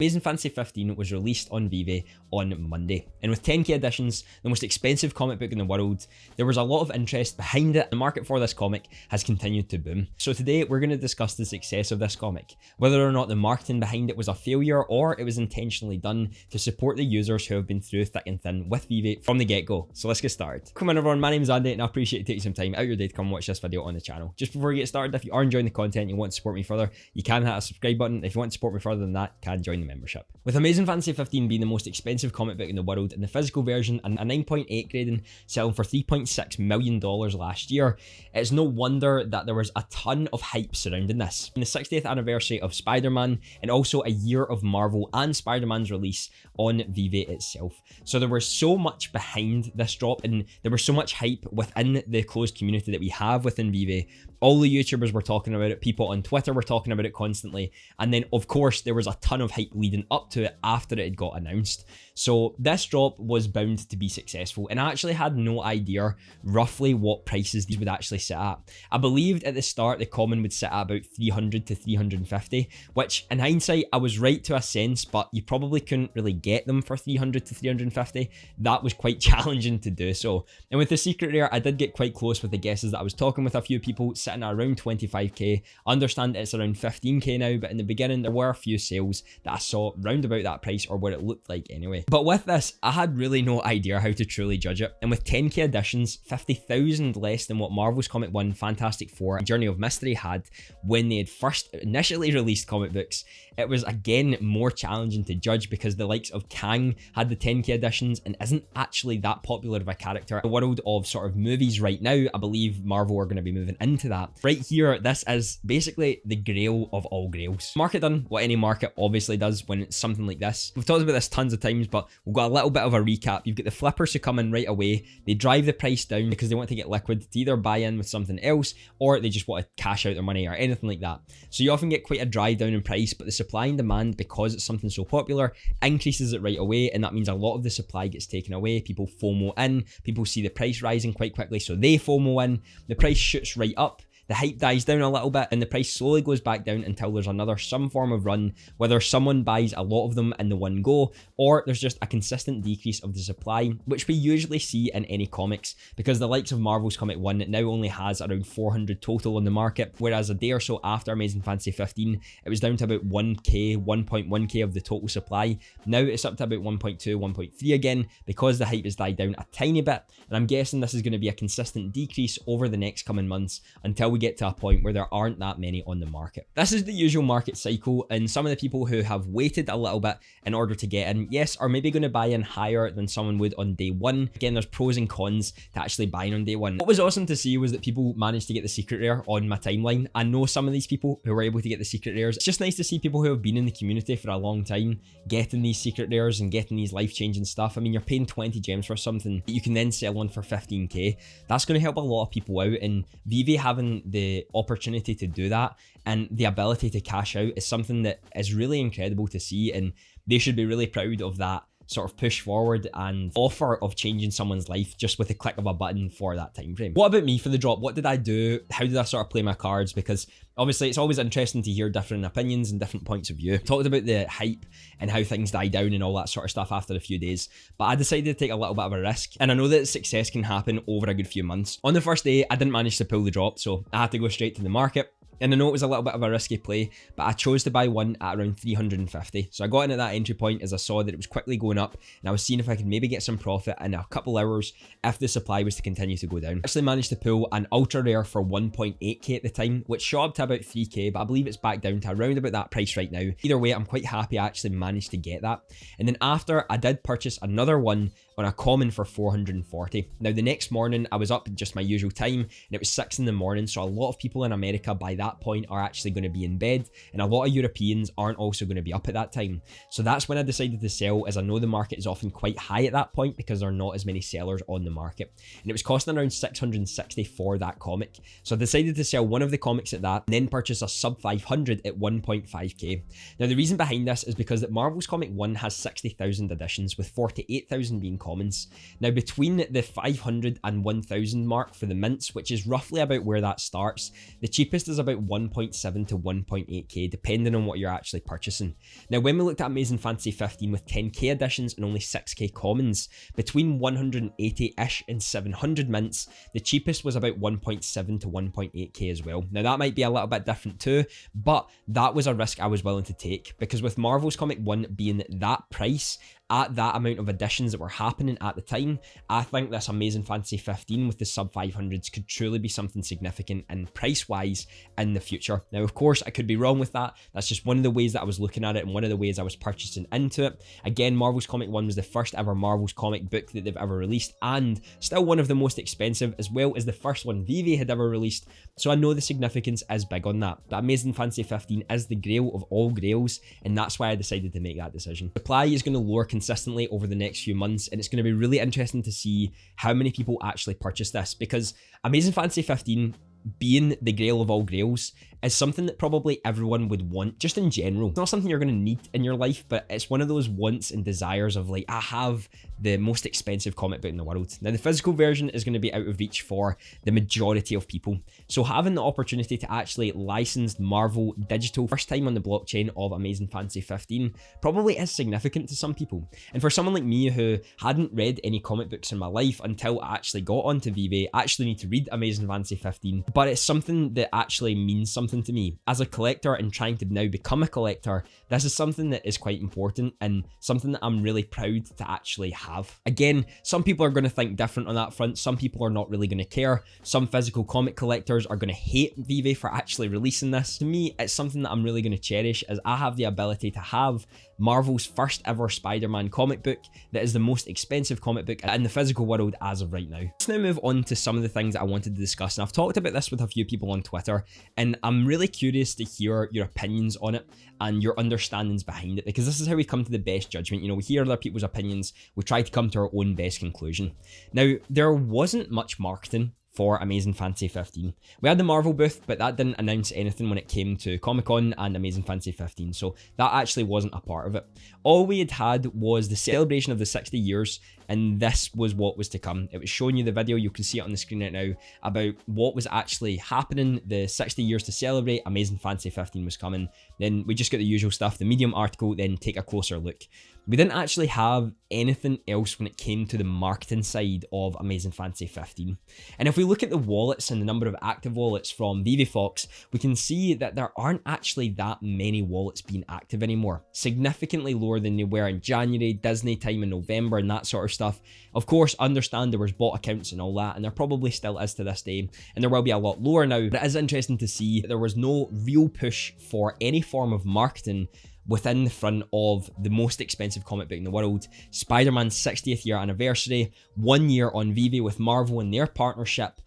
Amazing Fantasy 15 was released on Veve on Monday, and with 10k editions, the most expensive comic book in the world, there was a lot of interest behind it. The market for this comic has continued to boom. So today we're going to discuss the success of this comic, whether or not the marketing behind it was a failure or it was intentionally done to support the users who have been through thick and thin with Veve from the get-go. So let's get started. Come on everyone, my name is Andy and I appreciate you taking some time out of your day to come watch this video on the channel. Just before we get started, if you are enjoying the content and you want to support me further, you can hit a subscribe button. If you want to support me further than that, you can join the membership. With Amazing Fantasy 15 being the most expensive comic book in the world in the physical version and a 9.8 grading selling for $3.6 million last year, it's no wonder that there was a ton of hype surrounding this. In the 60th anniversary of Spider-Man and also a year of Marvel and Spider-Man's release on Veve itself. So there was so much behind this drop and there was so much hype within the closed community that we have within Veve. All the YouTubers were talking about it, people on Twitter were talking about it constantly, and then of course there was a ton of hype leading up to it after it had got announced. So this drop was bound to be successful, and I actually had no idea roughly what prices these would actually sit at. I believed at the start the common would sit at about 300 to 350, which in hindsight I was right to a sense, but you probably couldn't really get them for 300 to 350. That was quite challenging to do so. And with the secret rare, I did get quite close with the guesses that I was talking with a few people sitting at around 25k. I understand it's around 15k now, but in the beginning there were a few sales that I saw round about that price or what it looked like anyway. But with this, I had really no idea how to truly judge it, and with 10k editions, 50,000 less than what Marvel's Comic 1, Fantastic Four, Journey of Mystery had when they had first initially released comic books, it was again more challenging to judge because the likes of Kang had the 10k editions and isn't actually that popular of a character. In the world of sort of movies right now, I believe Marvel are going to be moving into that. Right here, this is basically the grail of all grails. Market done what any market obviously does when it's something like this. We've talked about this tons of times, but we've got a little bit of a recap. You've got the flippers who come in right away. They drive the price down because they want to get liquid to either buy in with something else or they just want to cash out their money or anything like that. So you often get quite a drive down in price, but the supply and demand, because it's something so popular, increases it right away, and that means a lot of the supply gets taken away. People FOMO in, people see the price rising quite quickly, so they FOMO in, the price shoots right up. The hype dies down a little bit and the price slowly goes back down until there's another some form of run, whether someone buys a lot of them in the one go or there's just a consistent decrease of the supply, which we usually see in any comics because the likes of Marvel's Comic 1 now only has around 400 total on the market, whereas a day or so after Amazing Fantasy 15 it was down to about 1k, 1.1k of the total supply. Now it's up to about 1.2, 1.3 again because the hype has died down a tiny bit, and I'm guessing this is going to be a consistent decrease over the next coming months until we get to a point where there aren't that many on the market. This is the usual market cycle, and some of the people who have waited a little bit in order to get in, yes, are maybe going to buy in higher than someone would on day one. Again, there's pros and cons to actually buying on day one. What was awesome to see was that people managed to get the secret rare on my timeline. I know some of these people who were able to get the secret rares. It's just nice to see people who have been in the community for a long time getting these secret rares and getting these life-changing stuff. I mean, you're paying 20 gems for something that you can then sell on for 15k. That's going to help a lot of people out, and Veve having the opportunity to do that and the ability to cash out is something that is really incredible to see, and they should be really proud of that sort of push forward and offer of changing someone's life just with the click of a button for that time frame. What about me for the drop? What did I do? How did I sort of play my cards? Because obviously it's always interesting to hear different opinions and different points of view. Talked about the hype and how things die down and all that sort of stuff after a few days, but I decided to take a little bit of a risk, and I know that success can happen over a good few months. On the first day I didn't manage to pull the drop, so I had to go straight to the market. And I know it was a little bit of a risky play, but I chose to buy one at around 350. So I got in at that entry point as I saw that it was quickly going up, and I was seeing if I could maybe get some profit in a couple hours if the supply was to continue to go down. I actually managed to pull an ultra rare for 1.8k at the time, which shot up to about 3k, but I believe it's back down to around about that price right now. Either way, I'm quite happy I actually managed to get that. And then after, I did purchase another one on a common for 440. Now the next morning I was up at just my usual time, and it was 6 in the morning, so a lot of people in America by that point are actually going to be in bed, and a lot of Europeans aren't also going to be up at that time. So that's when I decided to sell, as I know the market is often quite high at that point because there are not as many sellers on the market, and it was costing around 660 for that comic. So I decided to sell one of the comics at that and then purchase a sub 500 at 1.5k. Now the reason behind this is because that Marvel's Comic 1 has 60,000 editions with 48,000 being commons. Now between the 500 and 1,000 mark for the mints, which is roughly about where that starts, the cheapest is about about 1.7 to 1.8k, depending on what you're actually purchasing. Now, when we looked at Amazing Fantasy 15 with 10k editions and only 6k commons, between 180-ish and 700 mints, the cheapest was about 1.7 to 1.8k as well. Now, that might be a little bit different too, but that was a risk I was willing to take, because with Marvel's Comic 1 being that price, at that amount of editions that were happening at the time, I think this Amazing Fantasy 15 with the sub 500s could truly be something significant and price-wise in the future. Now, of course, I could be wrong with that. That's just one of the ways that I was looking at it and one of the ways I was purchasing into it. Again, Marvel's Comic 1 was the first ever Marvel's comic book that they've ever released, and still one of the most expensive, as well as the first one Veve had ever released. So I know the significance is big on that. But Amazing Fantasy 15 is the grail of all grails, and that's why I decided to make that decision. Supply is going to lower consistently over the next few months, and it's going to be really interesting to see how many people actually purchase this, because Amazing Fantasy 15 being the grail of all grails is something that probably everyone would want just in general. It's not something you're going to need in your life, but it's one of those wants and desires of like, I have the most expensive comic book in the world. Now, the physical version is going to be out of reach for the majority of people. So having the opportunity to actually license Marvel digital first time on the blockchain of Amazing Fantasy 15 probably is significant to some people. And for someone like me who hadn't read any comic books in my life until I actually got onto Veve, I actually need to read Amazing Fantasy 15, but it's something that actually means something to me. As a collector and trying to now become a collector, this is something that is quite important and something that I'm really proud to actually have. Again, some people are going to think different on that front. Some people are not really going to care. Some physical comic collectors are going to hate Veve for actually releasing this. To me, it's something that I'm really going to cherish, as I have the ability to have Marvel's first ever Spider-Man comic book that is the most expensive comic book in the physical world as of right now. Let's now move on to some of the things that I wanted to discuss, and I've talked about this with a few people on Twitter, and I'm really curious to hear your opinions on it and your understandings behind it, because this is how we come to the best judgment. You know, we hear other people's opinions, we try to come to our own best conclusion. Now, there wasn't much marketing for Amazing Fantasy 15. We had the Marvel booth, but that didn't announce anything when it came to Comic-Con and Amazing Fantasy 15, so that actually wasn't a part of it. All we had was the celebration of the 60 years, and this was what was to come. It was showing you the video, you can see it on the screen right now, about what was actually happening, the 60 years to celebrate. Amazing Fantasy 15 was coming. Then we just got the usual stuff, the Medium article, then take a closer look. We didn't actually have anything else when it came to the marketing side of Amazing Fantasy 15. And if we look at the wallets and the number of active wallets from VeveFox, we can see that there aren't actually that many wallets being active anymore. Significantly lower than they were in January, Disney time in November, and that sort of stuff. Of course, understand there was bot accounts and all that, and there probably still is to this day, and there will be a lot lower now, but it is interesting to see that there was no real push for any form of marketing within the front of the most expensive comic book in the world, Spider-Man's 60th year anniversary, 1 year on Veve with Marvel and their partnership.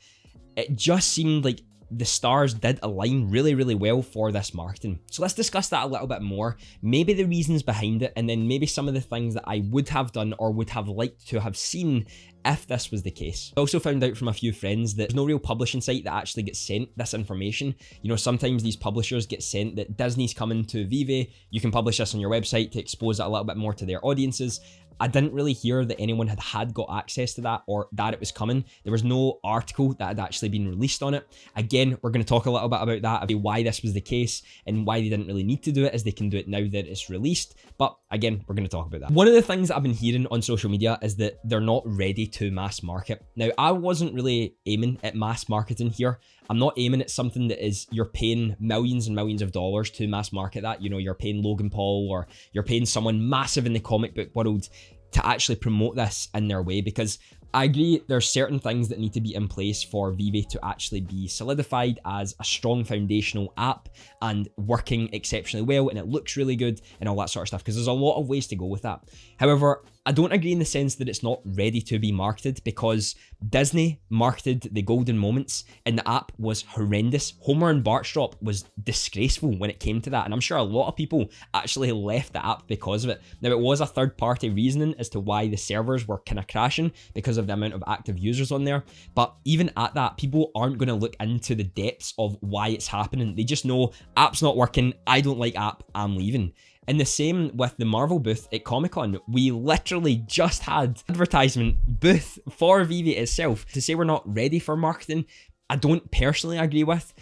It just seemed like the stars did align really, really well for this marketing. So let's discuss that a little bit more, maybe the reasons behind it, and then maybe some of the things that I would have done or would have liked to have seen if this was the case. I also found out from a few friends that there's no real publishing site that actually gets sent this information. You know, sometimes these publishers get sent that Disney's coming to Veve, you can publish this on your website to expose it a little bit more to their audiences. I didn't really hear that anyone had got access to that or that it was coming. There was no article that had actually been released on it. Again, we're going to talk a little bit about that, about why this was the case and why they didn't really need to do it, as they can do it now that it's released. But again, we're going to talk about that. One of the things that I've been hearing on social media is that they're not ready to mass market. Now, I wasn't really aiming at mass marketing here. I'm not aiming at something that is, you're paying millions and millions of dollars to mass market that. You know, you're paying Logan Paul or you're paying someone massive in the comic book world to actually promote this in their way, because I agree there's certain things that need to be in place for Veve to actually be solidified as a strong foundational app and working exceptionally well, and it looks really good and all that sort of stuff, because there's a lot of ways to go with that. However, I don't agree in the sense that it's not ready to be marketed, because Disney marketed the golden moments and the app was horrendous. Homer and Bartstrop was disgraceful when it came to that, and I'm sure a lot of people actually left the app because of it. Now, it was a third-party reasoning as to why the servers were kind of crashing because of the amount of active users on there, but even at that, people aren't going to look into the depths of why it's happening. They just know app's not working, I don't like app, I'm leaving. And the same with the Marvel booth at Comic-Con. We literally just had advertisement booth for Veve itself. To say we're not ready for marketing, I don't personally agree with.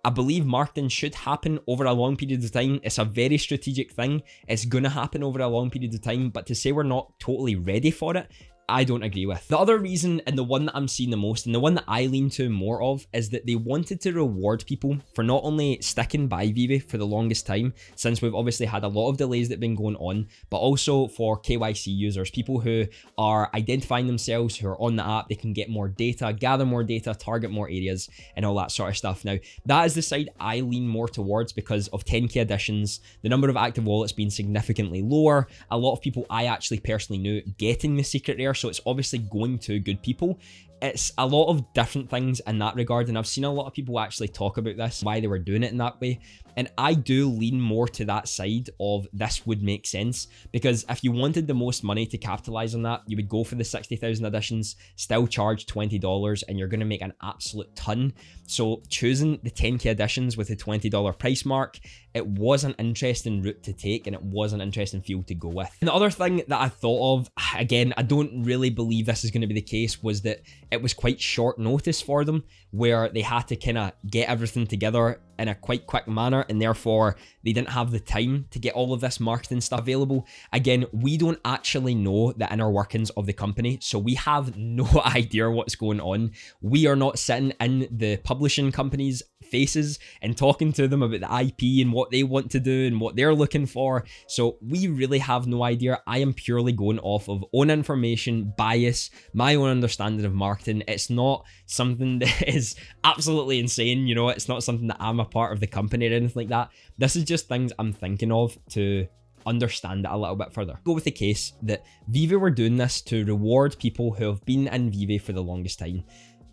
I believe marketing should happen over a long period of time. It's a very strategic thing. It's going to happen over a long period of time, but to say we're not totally ready for it, I don't agree with. The other reason, and the one that I'm seeing the most, and the one that I lean to more of, is that they wanted to reward people for not only sticking by Veve for the longest time, since we've obviously had a lot of delays that have been going on, but also for KYC users, people who are identifying themselves, who are on the app. They can get more data, gather more data, target more areas, and all that sort of stuff. Now, that is the side I lean more towards because of 10k additions, the number of active wallets being significantly lower, a lot of people I actually personally knew getting the secret rare, so it's obviously going to good people. It's a lot of different things in that regard, and I've seen a lot of people actually talk about this, why they were doing it in that way. And I do lean more to that side of this would make sense, because if you wanted the most money to capitalize on that, you would go for the 60,000 additions, still charge $20, and you're going to make an absolute ton. So choosing the 10k additions with the $20 price mark, it was an interesting route to take, and it was an interesting field to go with. And the other thing that I thought of, again, I don't really believe this is going to be the case, was that it was quite short notice for them, where they had to kind of get everything together in a quite quick manner, and therefore they didn't have the time to get all of this marketing stuff available. Again, we don't actually know the inner workings of the company, so we have no idea what's going on. We are not sitting in the publishing company's faces and talking to them about the IP and what they want to do and what they're looking for, so we really have no idea. I am purely going off of own information, bias, my own understanding of marketing. It's not something that is absolutely insane, you know, it's not something that I'm a part of the company or anything like that. This is just things I'm thinking of to understand it a little bit further. Go with the case that Veve were doing this to reward people who have been in Veve for the longest time.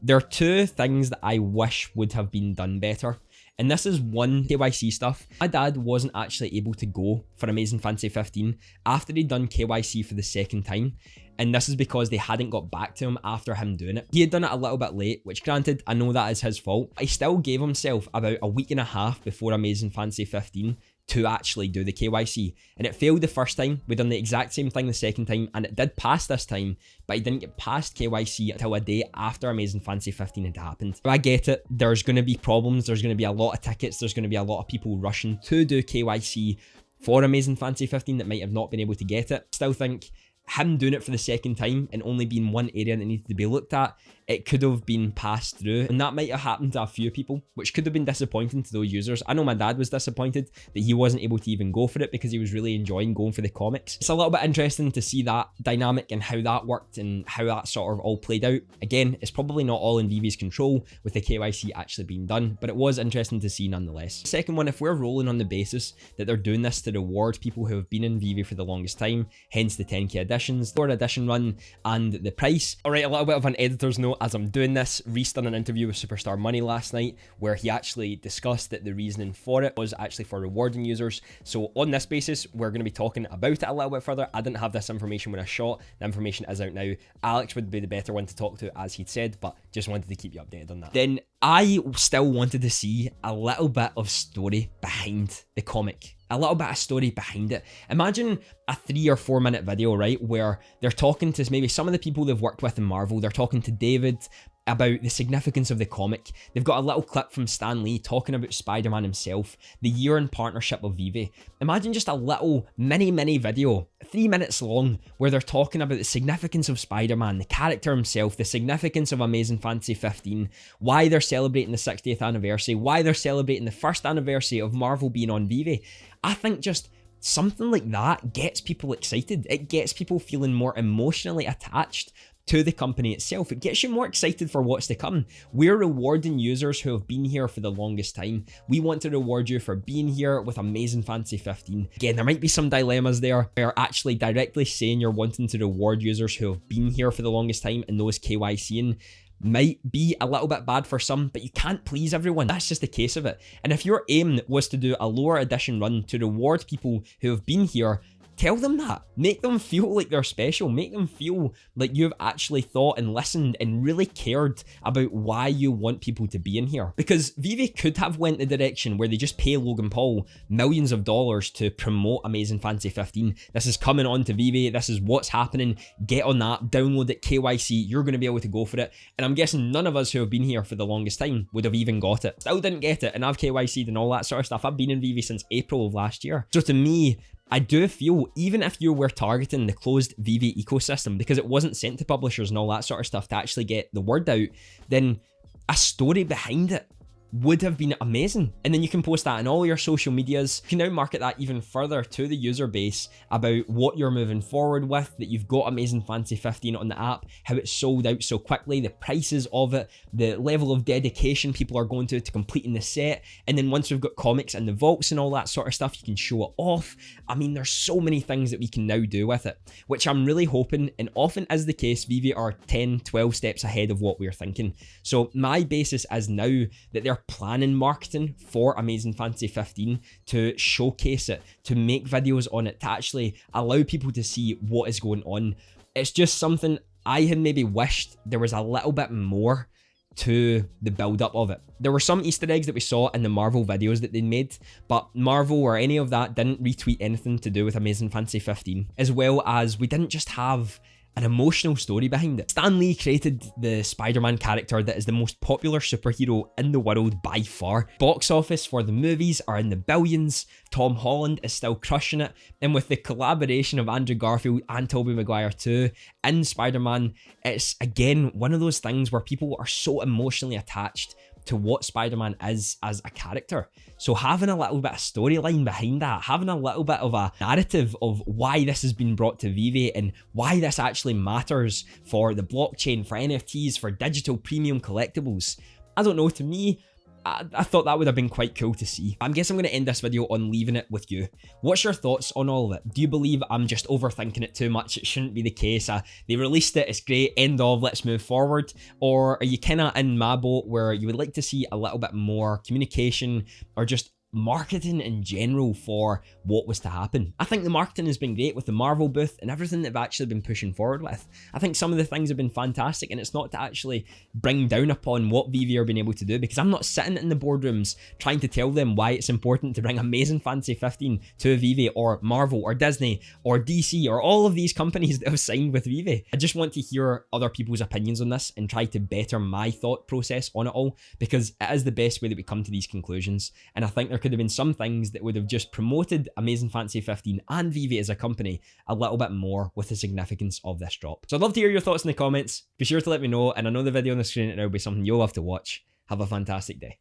There are two things that I wish would have been done better. And this is one, KYC stuff. My dad wasn't actually able to go for Amazing Fantasy 15 after he'd done KYC for the second time. And this is because they hadn't got back to him after him doing it. He had done it a little bit late, which granted, I know that is his fault. He still gave himself about a week and a half before Amazing Fantasy 15 to actually do the KYC. And it failed the first time. We done the exact same thing the second time, and it did pass this time, but he didn't get past KYC until a day after Amazing Fantasy 15 had happened. So I get it. There's going to be problems. There's going to be a lot of tickets. There's going to be a lot of people rushing to do KYC for Amazing Fantasy 15 that might have not been able to get it. Still think him doing it for the second time and only being one area that needed to be looked at, it could have been passed through, and that might have happened to a few people, which could have been disappointing to those users. I know my dad was disappointed that he wasn't able to even go for it because he was really enjoying going for the comics. It's a little bit interesting to see that dynamic and how that worked and how that sort of all played out. Again, it's probably not all in Veve's control with the KYC actually being done, but it was interesting to see nonetheless. Second one, if we're rolling on the basis that they're doing this to reward people who have been in Veve for the longest time, hence the 10k additions, the edition run, and the price. All right, a little bit of an editor's note as I'm doing this. Reese done an interview with Superstar Money last night where he actually discussed that the reasoning for it was actually for rewarding users. So on this basis, we're going to be talking about it a little bit further. I didn't have this information when I shot. The information is out now. Alex would be the better one to talk to, as he'd said, but just wanted to keep you updated on that. Then I still wanted to see a little bit of story behind the comic. A little bit of story behind it. Imagine a 3 or 4 minute video, right, where they're talking to maybe some of the people they've worked with in Marvel. They're talking to David about the significance of the comic. They've got a little clip from Stan Lee talking about Spider-Man himself, the year in partnership of Veve. Imagine just a little mini video, 3 minutes long, where they're talking about the significance of Spider-Man, the character himself, the significance of Amazing Fantasy 15, why they're celebrating the 60th anniversary, why they're celebrating the first anniversary of Marvel being on Veve. I think just something like that gets people excited. It gets people feeling more emotionally attached to the company itself. It gets you more excited for what's to come. We're rewarding users who have been here for the longest time. We want to reward you for being here with Amazing Fantasy 15. Again, there might be some dilemmas there where actually directly saying you're wanting to reward users who have been here for the longest time and those KYCing might be a little bit bad for some, but you can't please everyone. That's just the case of it. And if your aim was to do a lower edition run to reward people who have been here, tell them that. Make them feel like they're special. Make them feel like you've actually thought and listened and really cared about why you want people to be in here. Because Veve could have went the direction where they just pay Logan Paul millions of dollars to promote Amazing Fantasy 15. This is coming on to Veve. This is what's happening. Get on that. Download it. KYC. You're going to be able to go for it. And I'm guessing none of us who have been here for the longest time would have even got it. Still didn't get it. And I've KYC'd and all that sort of stuff. I've been in Veve since April of last year. So to me, I do feel even if you were targeting the closed Veve ecosystem because it wasn't sent to publishers and all that sort of stuff to actually get the word out, then a story behind it would have been amazing. And then you can post that in all your social medias. You can now market that even further to the user base about what you're moving forward with, that you've got Amazing Fantasy 15 on the app, how it's sold out so quickly, the prices of it, the level of dedication people are going to completing the set. And then once we've got comics and the vaults and all that sort of stuff, you can show it off. I mean, there's so many things that we can now do with it, which I'm really hoping, and often is the case, Veve are 10, 12 steps ahead of what we're thinking. So my basis is now that they're planning marketing for Amazing Fantasy 15 to showcase it, to make videos on it, to actually allow people to see what is going on. It's just something I had maybe wished there was a little bit more to the build-up of it. There were some Easter eggs that we saw in the Marvel videos that they made, but Marvel or any of that didn't retweet anything to do with Amazing Fantasy 15, as well as we didn't just have an emotional story behind it. Stan Lee created the Spider-Man character that is the most popular superhero in the world by far. Box office for the movies are in the billions. Tom Holland is still crushing it. And with the collaboration of Andrew Garfield and Tobey Maguire too in Spider-Man, it's again one of those things where people are so emotionally attached to what Spider-Man is as a character. So having a little bit of storyline behind that, having a little bit of a narrative of why this has been brought to Veve and why this actually matters for the blockchain, for NFTs, for digital premium collectibles. I don't know, to me, I thought that would have been quite cool to see. I guess I'm going to end this video on leaving it with you. What's your thoughts on all of it? Do you believe I'm just overthinking it too much? It shouldn't be the case. They released it, it's great, end of, let's move forward. Or are you kind of in my boat where you would like to see a little bit more communication or just marketing in general for what was to happen? I think the marketing has been great with the Marvel booth and everything they've actually been pushing forward with. I think some of the things have been fantastic, and it's not to actually bring down upon what Veve are being able to do, because I'm not sitting in the boardrooms trying to tell them why it's important to bring Amazing Fantasy 15 to Veve or Marvel or Disney or DC or all of these companies that have signed with Veve. I just want to hear other people's opinions on this and try to better my thought process on it all, because it is the best way that we come to these conclusions. And I think there could have been some things that would have just promoted Amazing Fantasy 15 and Veve as a company a little bit more with the significance of this drop. So I'd love to hear your thoughts in the comments. Be sure to let me know, and I know the video on the screen right now will be something you'll love to watch. Have a fantastic day.